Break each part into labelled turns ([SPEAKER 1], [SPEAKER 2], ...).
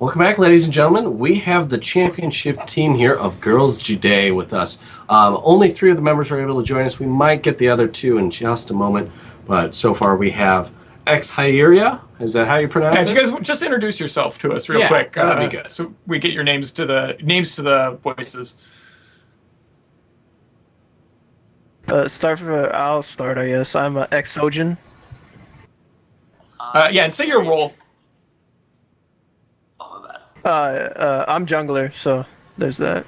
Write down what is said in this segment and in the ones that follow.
[SPEAKER 1] Welcome back, ladies and gentlemen. We have the championship team here of Girls Jude with us. Only 3 of the members were able to join us. We might get the other 2 in just a moment, but so far we have X Hyeria. Is that how you pronounce it?
[SPEAKER 2] You guys just introduce yourself to us real quick.
[SPEAKER 1] That'd be good.
[SPEAKER 2] So we get your names to the voices.
[SPEAKER 3] I'll start, I guess. I'm an ex-Sojin.
[SPEAKER 2] Yeah, and say your role.
[SPEAKER 3] I'm jungler, so there's that.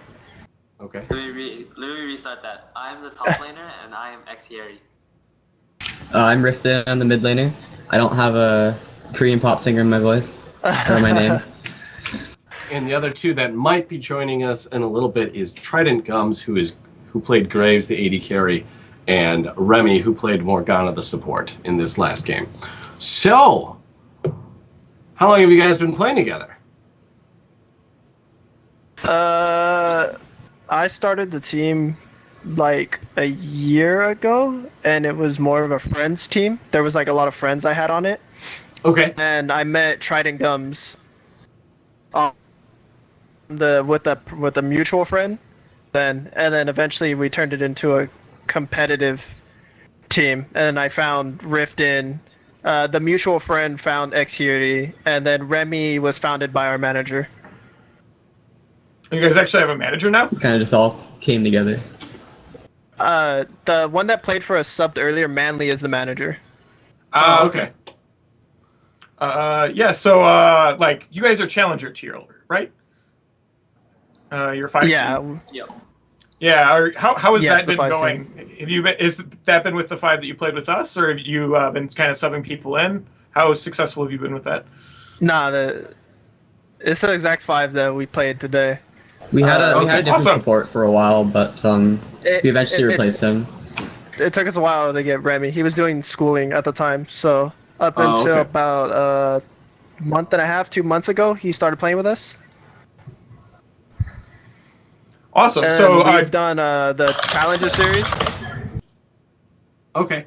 [SPEAKER 1] Okay.
[SPEAKER 4] Let me restart that. I'm the top laner, and I am Xieri.
[SPEAKER 5] I'm Rifted. I'm the mid laner. I don't have a Korean pop singer in my voice or my name.
[SPEAKER 1] And the other 2 that might be joining us in a little bit is Trident Gums, who played Graves, the AD carry, and Remy, who played Morgana, the support, in this last game. So, how long have you guys been playing together?
[SPEAKER 3] I started the team like a year ago, and it was more of a friends team. There was like a lot of friends I had on it.
[SPEAKER 1] Okay.
[SPEAKER 3] And I met Trident Gums with a mutual friend. And then eventually we turned it into a competitive team. And I found Riften. The mutual friend found Xhiri, and then Remy was founded by our manager.
[SPEAKER 2] You guys actually have a manager now?
[SPEAKER 5] Kind of just all came together.
[SPEAKER 3] The one that played for us subbed earlier, Manly, is the manager.
[SPEAKER 2] Okay. Yeah, so, like, you guys are Challenger tier, right? You're 5.
[SPEAKER 3] Yeah.
[SPEAKER 4] Yep.
[SPEAKER 2] Yeah, how has
[SPEAKER 3] Yes,
[SPEAKER 2] that been
[SPEAKER 3] the 5
[SPEAKER 2] going? Is that been with the 5 that you played with us, or have you been kind of subbing people in? How successful have you been with that?
[SPEAKER 3] Nah, it's the exact 5 that we played today.
[SPEAKER 5] We had a different
[SPEAKER 2] Awesome.
[SPEAKER 5] support for a while, but we eventually replaced him.
[SPEAKER 3] It took us a while to get Remy. He was doing schooling at the time, so up until about a month and a half, 2 months ago, he started playing with us.
[SPEAKER 2] Awesome.
[SPEAKER 3] And
[SPEAKER 2] so
[SPEAKER 3] we've done the Challenger series.
[SPEAKER 1] Okay.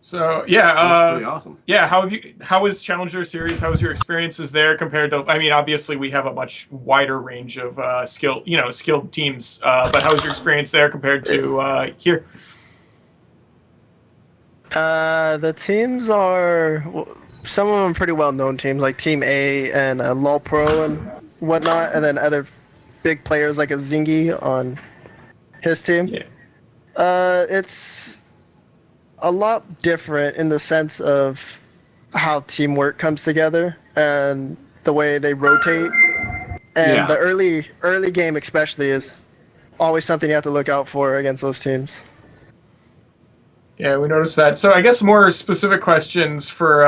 [SPEAKER 2] So yeah,
[SPEAKER 1] That's pretty awesome.
[SPEAKER 2] Yeah, how was Challenger series? How was your experiences there compared to? I mean, obviously we have a much wider range of skilled teams. But how was your experience there compared to here?
[SPEAKER 3] The teams are some of them pretty well-known teams, like Team A and LoL Pro and whatnot, and then other big players like a Zingy on his team.
[SPEAKER 2] Yeah.
[SPEAKER 3] It's a lot different in the sense of how teamwork comes together and the way they rotate. And the early game especially is always something you have to look out for against those teams.
[SPEAKER 2] Yeah, we noticed that. So I guess more specific questions for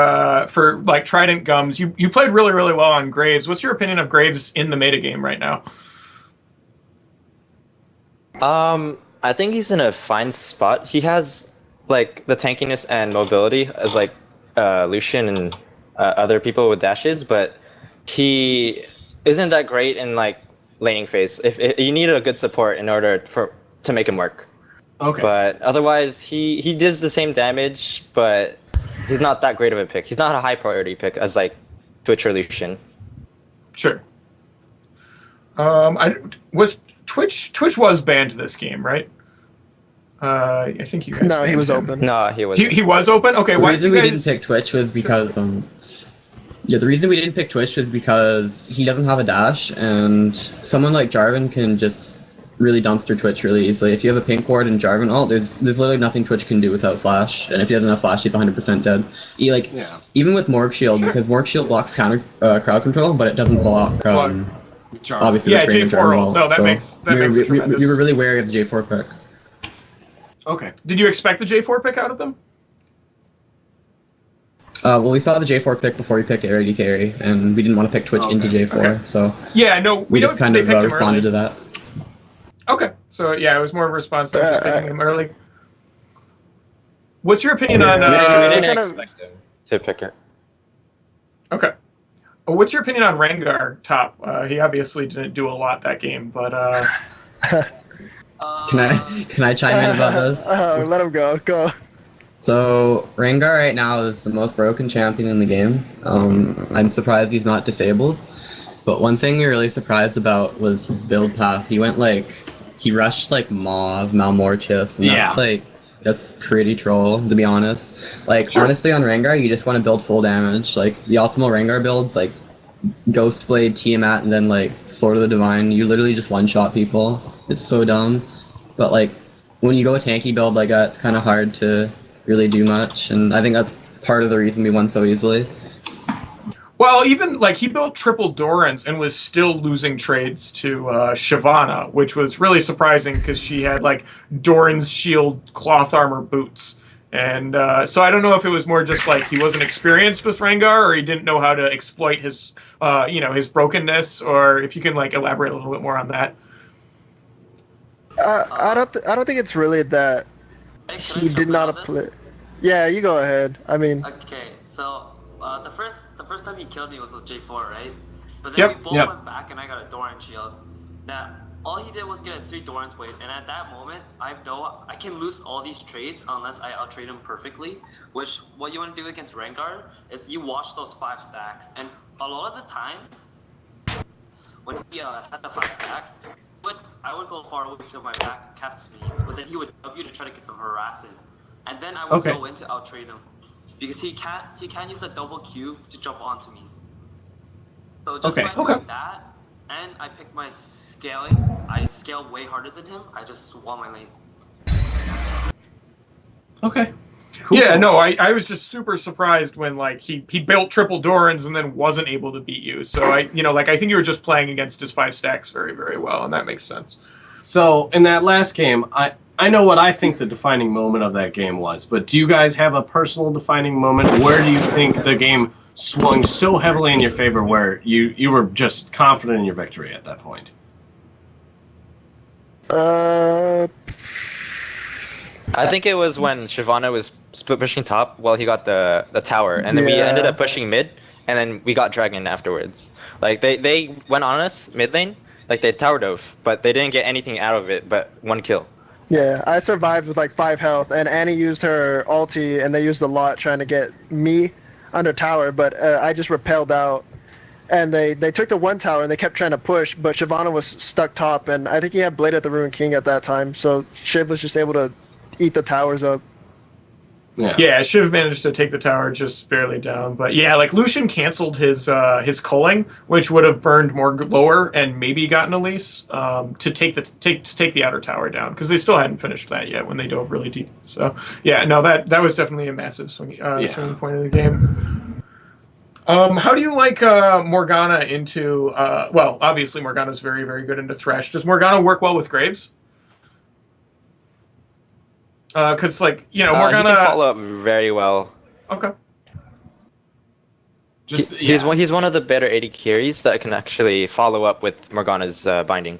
[SPEAKER 2] like Trident Gums. You played really well on Graves. What's your opinion of Graves in the meta game right now?
[SPEAKER 6] I think he's in a fine spot. He has like the tankiness and mobility as like Lucian and other people with dashes, but he isn't that great in like laning phase. If you need a good support in order to make him work.
[SPEAKER 1] Okay.
[SPEAKER 6] But otherwise, he does the same damage, but he's not that great of a pick. He's not a high priority pick as like Twitch or Lucian.
[SPEAKER 2] Sure. Twitch was banned this game, right? I think you guys.
[SPEAKER 3] No, he was open.
[SPEAKER 6] No, he was.
[SPEAKER 2] He was open. Okay,
[SPEAKER 5] The
[SPEAKER 2] why
[SPEAKER 5] reason we didn't pick Twitch was because the reason we didn't pick Twitch was because he doesn't have a dash, and someone like Jarvan can just really dumpster Twitch really easily. If you have a pink ward and Jarvan ult, there's literally nothing Twitch can do without flash, and if he doesn't have flash, he's 100% dead. Even with Morg Shield, because Morg Shield blocks counter crowd control, but it doesn't block obviously the train and
[SPEAKER 2] J4
[SPEAKER 5] Jarvan
[SPEAKER 2] ult.
[SPEAKER 5] ult.
[SPEAKER 2] No, that makes tremendous.
[SPEAKER 5] We were really wary of the J4 pick.
[SPEAKER 1] Okay.
[SPEAKER 2] Did you expect the J4 pick out of them?
[SPEAKER 5] Well, we saw the J4 pick before we picked AD carry, and we didn't want to pick Twitch into J4, so
[SPEAKER 2] yeah, no,
[SPEAKER 5] we just kind of responded to that.
[SPEAKER 2] Okay, so yeah, it was more of a response to just picking him early. What's your opinion on?
[SPEAKER 6] We didn't expect him to pick it.
[SPEAKER 2] Okay. What's your opinion on Rengar top? He obviously didn't do a lot that game, but
[SPEAKER 5] Can I chime in about this?
[SPEAKER 3] Let him go.
[SPEAKER 5] So Rengar right now is the most broken champion in the game. I'm surprised he's not disabled. But one thing we were really surprised about was his build path. He rushed like Mauve, Malmortius, and that's pretty troll, to be honest. Like, honestly, on Rengar, you just want to build full damage. Like, the optimal Rengar builds, like, Ghostblade, Tiamat, and then, like, Sword of the Divine. You literally just one-shot people. It's so dumb. But, like, when you go a tanky build like that, it's kind of hard to really do much. And I think that's part of the reason we won so easily.
[SPEAKER 2] Well, even like he built triple Dorans and was still losing trades to Shyvana, which was really surprising because she had like Doran's shield cloth armor boots. And so I don't know if it was more just like he wasn't experienced with Rengar or he didn't know how to exploit his, his brokenness, or if you can like elaborate a little bit more on that.
[SPEAKER 3] I don't think it's really that he did not play. Yeah, you go ahead. I mean.
[SPEAKER 4] Okay, so the first time he killed me was with J4, right? But then we both went back and I got a Doran shield. Now, all he did was get a 3 Doran's blade, and at that moment, I know I can lose all these trades unless I outtrade him perfectly, which what you want to do against Rengar is you watch those 5 stacks, and a lot of the times, when he had the 5 stacks, I would go far away from my back cast needs, but then he would W to try to get some harassing. And then I would go in to outtrade him. Because he can't use the double Q to jump onto me. So just by doing that, and I picked my scaling, I scaled way harder than him, I just won my lane.
[SPEAKER 1] Okay. Cool.
[SPEAKER 2] Yeah, no, I was just super surprised when like he built triple Dorans and then wasn't able to beat you. So I think you were just playing against his 5 stacks very, very well, and that makes sense.
[SPEAKER 1] So in that last game, I know what I think the defining moment of that game was, but do you guys have a personal defining moment? Where do you think the game swung so heavily in your favor where you were just confident in your victory at that point?
[SPEAKER 6] I think it was when Shyvana was split pushing top while he got the tower, and then we ended up pushing mid, and then we got dragon afterwards. Like they went on us mid lane, like they tower dove, but they didn't get anything out of it but 1 kill.
[SPEAKER 3] Yeah, I survived with like 5 health, and Annie used her ulti, and they used a lot trying to get me under tower, but I just repelled out. And they took the 1 tower, and they kept trying to push, but Shyvana was stuck top, and I think he had Blade at the Ruined King at that time, so Shiv was just able to eat the towers up.
[SPEAKER 2] Yeah, Shiv managed to take the tower just barely down, but yeah, like Lucian canceled his culling, which would have burned more lower and maybe gotten Elise to take the outer tower down, because they still hadn't finished that yet when they dove really deep. So yeah, no, that was definitely a massive swinging point of the game. How do you like Morgana into? Well, obviously Morgana's very, very good into Thresh. Does Morgana work well with Graves? Because like Morgana
[SPEAKER 6] he can follow up very well.
[SPEAKER 2] Okay.
[SPEAKER 6] He's one of the better AD carries that can actually follow up with Morgana's binding,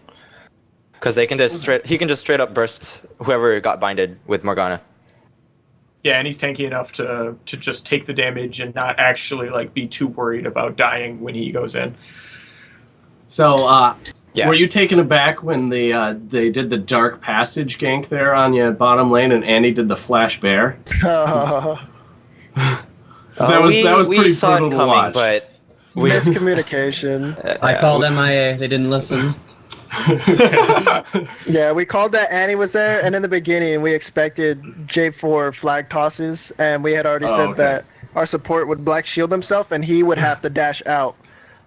[SPEAKER 6] because he can just straight up burst whoever got binded with Morgana.
[SPEAKER 2] Yeah, and he's tanky enough to just take the damage and not actually like be too worried about dying when he goes in.
[SPEAKER 1] So were you taken aback when they did the Dark Passage gank there on your bottom lane and Andy did the Flash Bear? That was pretty brutal to watch.
[SPEAKER 6] But
[SPEAKER 3] miscommunication.
[SPEAKER 5] I called MIA. They didn't listen.
[SPEAKER 3] Yeah, we called that Annie was there, and in the beginning we expected J4 flag tosses, and we had already said that our support would black shield himself and he would have to dash out.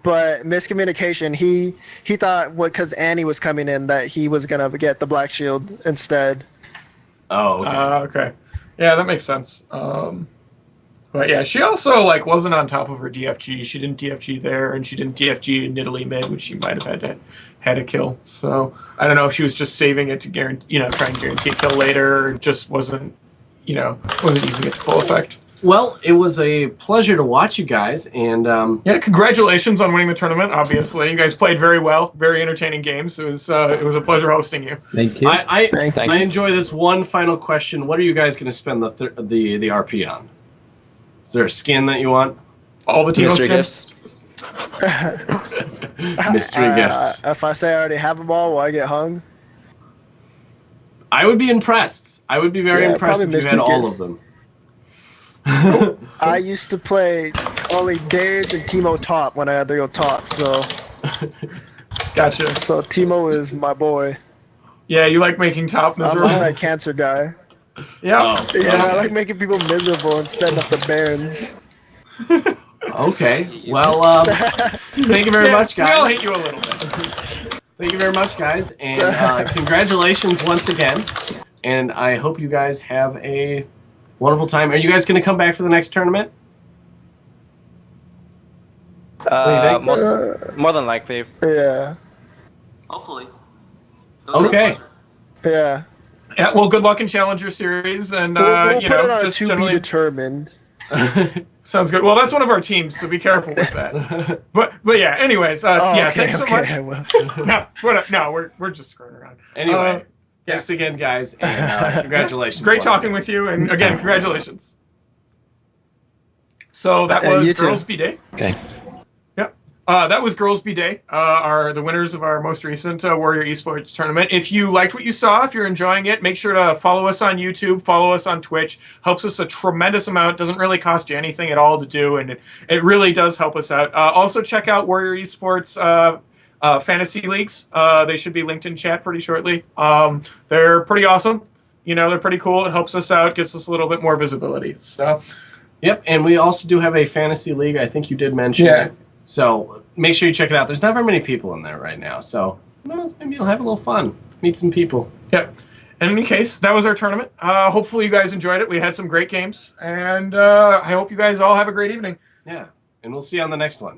[SPEAKER 3] But miscommunication, he thought because Annie was coming in that he was gonna get the black shield instead.
[SPEAKER 1] Oh,
[SPEAKER 2] okay. Yeah, that makes sense. But yeah, she also like wasn't on top of her DFG. She didn't DFG there, and she didn't DFG in Italy mid, which she might have had a kill. So I don't know if she was just saving it to guarantee, try and guarantee a kill later, or just wasn't using it to full effect.
[SPEAKER 1] Well, it was a pleasure to watch you guys, and
[SPEAKER 2] yeah, congratulations on winning the tournament. Obviously, you guys played very well, very entertaining games. It was a pleasure hosting you.
[SPEAKER 5] Thank you.
[SPEAKER 1] I enjoy this one final question. What are you guys going to spend the RP on? Is there a skin that you want?
[SPEAKER 2] All the Timo skins.
[SPEAKER 1] Mystery gifts.
[SPEAKER 3] If I say I already have them all, will I get hung?
[SPEAKER 1] I would be impressed. I would be very impressed if you had all of them.
[SPEAKER 3] I used to play only Darius and Timo top when I had to go top, so
[SPEAKER 2] Gotcha.
[SPEAKER 3] so Timo is my boy.
[SPEAKER 2] Yeah, you like making top miserable.
[SPEAKER 3] I'm that cancer guy.
[SPEAKER 2] Yeah.
[SPEAKER 1] Oh,
[SPEAKER 3] Yeah, I
[SPEAKER 1] okay.
[SPEAKER 3] like making people miserable and setting up the Barons.
[SPEAKER 1] Okay. Well, thank you very much, guys.
[SPEAKER 2] We all hate you a little bit.
[SPEAKER 1] Thank you very much, guys, and congratulations once again. And I hope you guys have a wonderful time. Are you guys going to come back for the next tournament?
[SPEAKER 6] More than likely.
[SPEAKER 3] Yeah.
[SPEAKER 4] Hopefully. It was a
[SPEAKER 1] Okay.
[SPEAKER 4] pleasure.
[SPEAKER 3] Yeah.
[SPEAKER 2] Yeah, well, good luck in Challenger Series, and
[SPEAKER 3] We'll
[SPEAKER 2] you
[SPEAKER 3] put
[SPEAKER 2] know,
[SPEAKER 3] it on
[SPEAKER 2] just
[SPEAKER 3] a to
[SPEAKER 2] generally
[SPEAKER 3] be determined.
[SPEAKER 2] sounds good. Well, that's one of our teams, so be careful with that. But yeah, anyways, yeah,
[SPEAKER 3] okay,
[SPEAKER 2] thanks so
[SPEAKER 3] okay,
[SPEAKER 2] much.
[SPEAKER 3] I will.
[SPEAKER 2] No, we're just screwing around.
[SPEAKER 1] Anyway, thanks again, guys, and congratulations.
[SPEAKER 2] Great
[SPEAKER 1] once
[SPEAKER 2] talking
[SPEAKER 1] again.
[SPEAKER 2] with you, and again, congratulations. So that
[SPEAKER 3] Yeah,
[SPEAKER 2] was
[SPEAKER 3] you too.
[SPEAKER 2] Girls B Day.
[SPEAKER 6] Okay.
[SPEAKER 2] Yep. That was Girls B Day, are the winners of our most recent Warrior Esports tournament. If you liked what you saw, if you're enjoying it, make sure to follow us on YouTube, follow us on Twitch. Helps us a tremendous amount. Doesn't really cost you anything at all to do, and it really does help us out. Also, check out Warrior Esports fantasy leagues. They should be linked in chat pretty shortly. They're pretty awesome. You know, they're pretty cool. It helps us out, gets us a little bit more visibility. So,
[SPEAKER 1] Yep, and we also do have a fantasy league. I think you did mention it. So make sure you check it out. There's not very many people in there right now, so maybe you'll have a little fun. Meet some people.
[SPEAKER 2] Yep. In any case, that was our tournament. Hopefully you guys enjoyed it. We had some great games, and I hope you guys all have a great evening.
[SPEAKER 1] Yeah, and we'll see you on the next one.